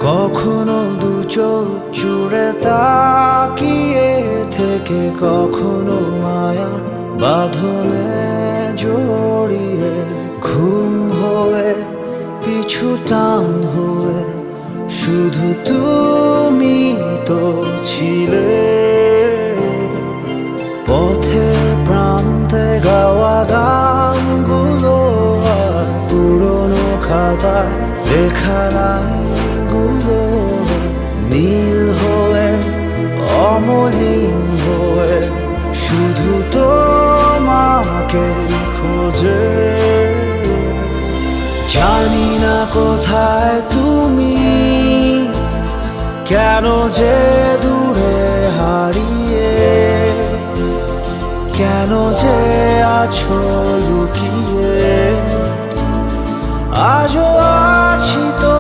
কখনো দু চোখ জুড়ে তাকিয়ে থেকে, কখনো মায়ার বাঁধনে জড়িয়ে, ঘুম হয়ে পিছু টান হয়ে শুধু তুমি তো ছিলে। পথের প্রান্তে গাওয়া গানগুলো আর পুরনো খাতায় লেখা লাইনগুলো নীল হয়ে অমলিন হয়ে শুধু তোমাকে খোঁজে। জানি না কোথায় তুমি, কেন যে দূরে হারিয়ে, কেন যে আছো লুকিয়ে। আজও